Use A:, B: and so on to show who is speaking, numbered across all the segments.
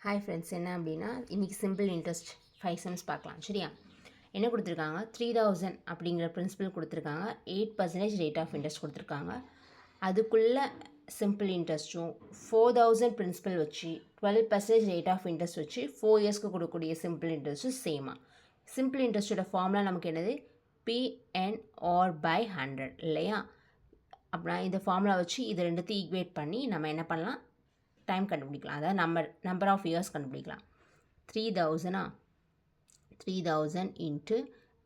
A: Hi friends, என்ன அப்படின்னா இன்றைக்கி சிம்பிள் இன்ட்ரெஸ்ட் 5 சம்ஸ் பார்க்கலாம். சரியா? என்ன கொடுத்துருக்காங்க? 3000 அப்படிங்கிற பிரின்சிபல் கொடுத்துருக்காங்க. 8% ரேட் ஆஃப் இன்ட்ரெஸ்ட் கொடுத்துருக்காங்க. அதுக்குள்ளே சிம்பிள் இன்ட்ரெஸ்ட்டும் 4000 பிரின்சிபல் வச்சு 12% ரேட் ஆஃப் இன்ட்ரெஸ்ட் வச்சு 4 இயர்ஸ்க்கு கொடுக்கக்கூடிய சிம்பிள் இன்ட்ரெஸ்ட்டும் சேமாக. சிம்பிள் இன்ட்ரெஸ்ட்டோட ஃபார்முலா நமக்கு என்னது? PNR/100 இல்லையா? அப்படின்னா இந்த ஃபார்முலா வச்சு இது ரெண்டுத்தையும் ஈக்குவேட் பண்ணி நம்ம என்ன பண்ணலாம்? டைம் கண்டுபிடிக்கலாம். அதாவது நம்பர் ஆஃப் இயர்ஸ் கண்டுபிடிக்கலாம். 3000 இன்ட்டு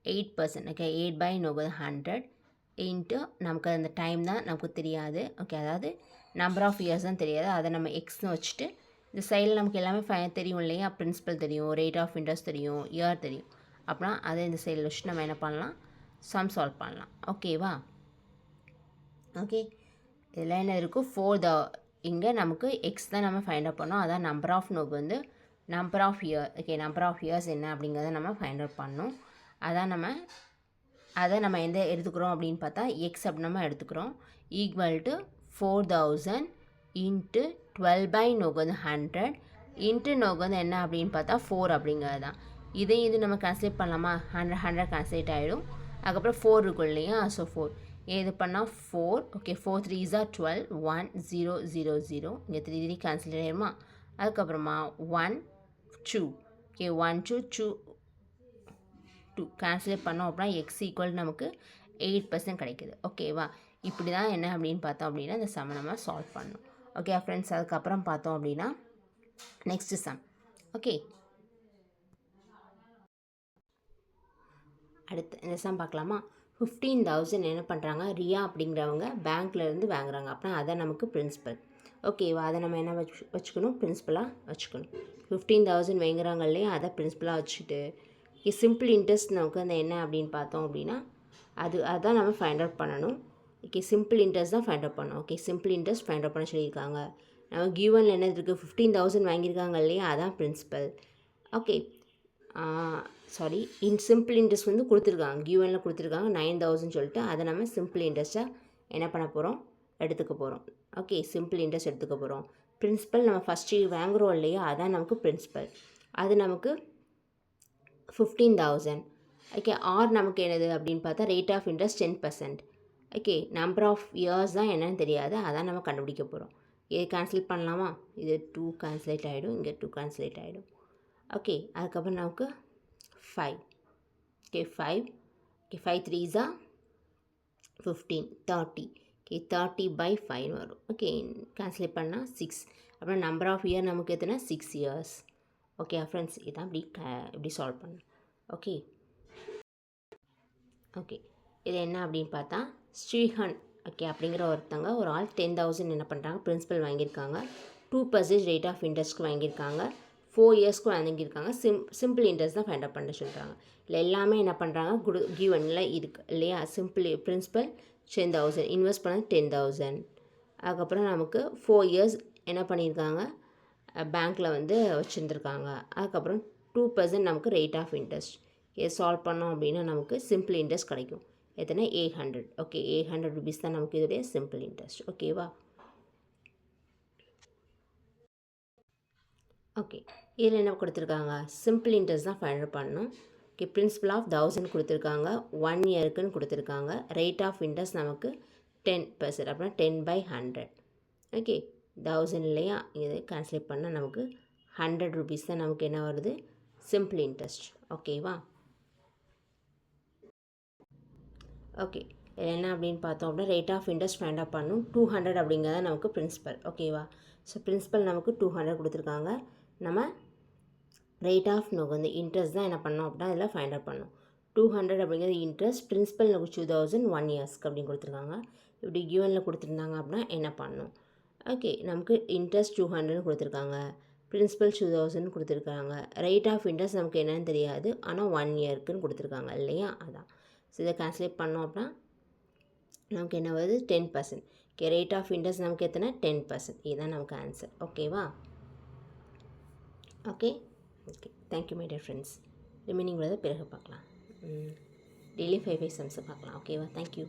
A: 8%. ஓகே, 8/100 இன்ட்டு நமக்கு அந்த டைம் தான் நமக்கு தெரியாது. ஓகே, அதாவது நம்பர் ஆஃப் இயர்ஸ் தான் தெரியாது. அதை நம்ம எக்ஸ்னு வச்சுட்டு இந்த சைடில் நமக்கு எல்லாமே தெரியும் இல்லையா? பிரின்சிபல் தெரியும், ரேட் ஆஃப் இன்ட்ரெஸ்ட் தெரியும், இயர் தெரியும். அப்படின்னா அதை இந்த சைடில் வச்சுட்டு நம்ம என்ன பண்ணலாம்? சம் சால்வ் பண்ணலாம். ஓகேவா? ஓகே, இதில் என்ன இருக்கும்? இங்கே நமக்கு எக்ஸ் தான் நம்ம ஃபைண்ட் அவுட் பண்ணோம். அதான் நம்பர் ஆஃப் நோக்கு வந்து number of year. Okay, number of years என்ன அப்படிங்கிறத நம்ம ஃபைண்ட் அவுட் பண்ணோம். அதை நம்ம எந்த எடுத்துக்கிறோம் அப்படின்னு பார்த்தா எக்ஸ் அப்படி நம்ம எடுத்துக்கிறோம். ஈக்குவல் டு 4000 இன்ட்டு 12/100 இன்ட்டு நோக்கு வந்து என்ன அப்படின்னு பார்த்தா 4 அப்படிங்கிறது தான். இதையும் இது நம்ம கான்சலேட் பண்ணலாமா? 100 கான்சலேட் ஆகிடும். அதுக்கப்புறம் 4 இருக்கும் இல்லையா? ஸோ 4 இது பண்ணால் 4. Okay, 4 3s are 12. 1 0 0 0. இங்கே 3 3 கேன்சல் ஆகிடுமா? அதுக்கப்புறமா 1 2. ஓகே, 1 2 2 2 கேன்சலேட் பண்ணோம் அப்படின்னா எக்ஸ் ஈக்குவல் நமக்கு 8% கிடைக்குது. ஓகேவா? இப்படி தான் என்ன அப்படின்னு பார்த்தோம் அப்படின்னா இந்த சம்மை நம்ம சால்வ் பண்ணணும். ஓகே ஃப்ரெண்ட்ஸ், அதுக்கப்புறம் பார்த்தோம் அப்படின்னா நெக்ஸ்ட்டு சம். ஓகே, அடுத்து இந்த சம் பார்க்கலாமா? 15,000 என்ன பண்ணுறாங்க? ரியா அப்படிங்கிறவங்க பேங்க்லேருந்து வாங்குறாங்க. அப்படின்னா அதை நமக்கு பிரின்சிபல். ஓகேவா? அதை நம்ம என்ன வச்சுக்கணும்? பிரின்சிபலாக வச்சுக்கணும். 15,000 வாங்குறாங்க இல்லையா? அதை பிரின்சிபலாக வச்சுட்டு சிம்பிள் இன்ட்ரெஸ்ட் நமக்கு அந்த என்ன அப்படின்னு பார்த்தோம் அப்படின்னா அதான் நம்ம ஃபைண்ட் அவுட் பண்ணணும். ஓகே, சிம்பிள் இன்ட்ரெஸ்ட் தான் ஃபைண்ட் அவுட் பண்ணணும். Okay, simple interest find out பண்ண சொல்லியிருக்காங்க. நம்ம கிவனில் என்ன இருக்குது? 15,000 வாங்கியிருக்காங்க இல்லையா? அதான் பிரின்சிபல். ஓகே, சிம்பிள் இன்ட்ரெஸ்ட் வந்து கொடுத்துருக்காங்க, கியூஎனில் கொடுத்துருக்காங்க 9,000 சொல்லிட்டு அதை நம்ம சிம்பிள் இன்ட்ரெஸ்ட்டாக என்ன பண்ண போகிறோம்? எடுத்துக்க போகிறோம். ஓகே, சிம்பிள் இன்ட்ரெஸ்ட் எடுத்துக்க போகிறோம். பிரின்சிபல் நம்ம ஃபஸ்ட்டு வாங்குகிறோம் இல்லையா? அதான் நமக்கு பிரின்சிபல். அது நமக்கு 15,000. ஓகே, ஆர் நமக்கு என்னது அப்படின்னு பார்த்தா rate of interest 10%. Okay, number of years தான் என்னன்னு தெரியாது, அதான் நம்ம கண்டுபிடிக்க போகிறோம். இது கேன்சல் பண்ணலாமா? இது 2 கேன்சலேட் ஆகிடும், இங்கே 2 கேன்சலேட் ஆகிடும். ஓகே, அதுக்கப்புறம் நமக்கு 5. Okay, 5. Okay, 5 3s are 15. 30. Okay, 30/5 வரும். ஓகே, கேன்சலேட் பண்ணால் 6. அப்புறம் நம்பர் ஆஃப் இயர் நமக்கு எத்தனை? 6 இயர்ஸ். ஓகே ஃப்ரெண்ட்ஸ், இதான் இப்படி சால்வ் பண்ணணும். ஓகே ஓகே இது என்ன அப்படின்னு பார்த்தா ஸ்ரீஹன் ஓகே அப்படிங்கிற ஒரு ஆள் 10,000 என்ன பண்ணுறாங்க? பிரின்சிபல் வாங்கியிருக்காங்க. 2% ரேட் ஆஃப் இன்ட்ரெஸ்ட்க்கு வாங்கியிருக்காங்க. 4 இயர்ஸ்க்கு வாங்கியிருக்காங்க. சிம்பிள் இன்ட்ரெஸ்ட் தான் ஃபைண்ட் அவுட் பண்ண சொல்கிறாங்க. இல்லை எல்லாமே என்ன பண்ணுறாங்க? கிவனில் இருக்குது இல்லையா? சிம்பிள் பிரின்சிபல் 10,000, இன்வெஸ்ட் பண்ண 10,000. அதுக்கப்புறம் நமக்கு 4 இயர்ஸ் என்ன பண்ணியிருக்காங்க? பேங்க்கில் வந்து வச்சுருந்துருக்காங்க. அதுக்கப்புறம் 2% நமக்கு ரேட் ஆஃப் இன்ட்ரெஸ்ட். இதை சால்வ் பண்ணோம் அப்படின்னா நமக்கு சிம்பிள் இன்ட்ரெஸ்ட் கிடைக்கும். எத்தனை? 800. ஓகே, 800 rupees தான் நமக்கு இதோடைய சிம்பிள் இன்ட்ரெஸ்ட். ஓகேவா? ஓகே, இதில் என்ன கொடுத்துருக்காங்க? சிம்பிள் இன்ட்ரெஸ்ட் தான் ஃபைண்ட் அவுட் பண்ணணும். ஓகே, பிரின்சிபல் ஆஃப் 1000 கொடுத்துருக்காங்க. 1 இயருக்குன்னு கொடுத்துருக்காங்க. ரேட் ஆஃப் இன்ட்ரெஸ்ட் நமக்கு 10%. அப்படின்னா 10/100. ஓகே, 1000 இல்லையா? இது கேன்சலேட் பண்ணால் நமக்கு 100 rupees தான் நமக்கு என்ன வருது? Simple interest. ஓகேவா? ஓகே, இது என்ன அப்படின்னு பார்த்தோம் அப்படின்னா rate of interest find out பண்ணணும். 200 அப்படிங்கிறத நமக்கு பிரின்சிபல். ஓகேவா? ஸோ பிரின்சிபல் நமக்கு 200 கொடுத்துருக்காங்க. நம்ம ரேட் ஆஃப் நமக்கு வந்து இன்ட்ரெஸ்ட் தான் என்ன பண்ணோம் அப்படின்னா இதில் ஃபைண்ட் அவுட் பண்ணணும். 200 அப்படிங்கிறது இன்ட்ரெஸ்ட். பிரின்சிபல் நமக்கு 2,000 1 இயர்ஸ்க்கு அப்படின்னு கொடுத்துருக்காங்க. இப்படி கிவனில் கொடுத்துருந்தாங்க அப்படின்னா என்ன பண்ணணும்? ஓகே, நமக்கு இன்ட்ரெஸ்ட் 200 கொடுத்துருக்காங்க. பிரின்சிபல் 2,000 கொடுத்துருக்காங்க. ரேட் ஆஃப் இன்ட்ரெஸ்ட் நமக்கு என்னன்னு தெரியாது, ஆனால் 1 இயர்க்குன்னு கொடுத்துருக்காங்க இல்லையா? அதான். ஸோ இதை கேன்சலேட் பண்ணோம் அப்படின்னா நமக்கு என்ன வருது? 10%. ஓகே, ரேட் ஆஃப் இன்ட்ரெஸ்ட் நமக்கு எத்தனை? 10%. இதுதான் நமக்கு ஆன்சர். ஓகேவா? Okay okay, thank you my dear friends. Remaining உள்ளதை பிறகு பார்க்கலாம். டெய்லி 5 சம்ஸை பார்க்கலாம். ஓகேவா? தேங்க்யூ.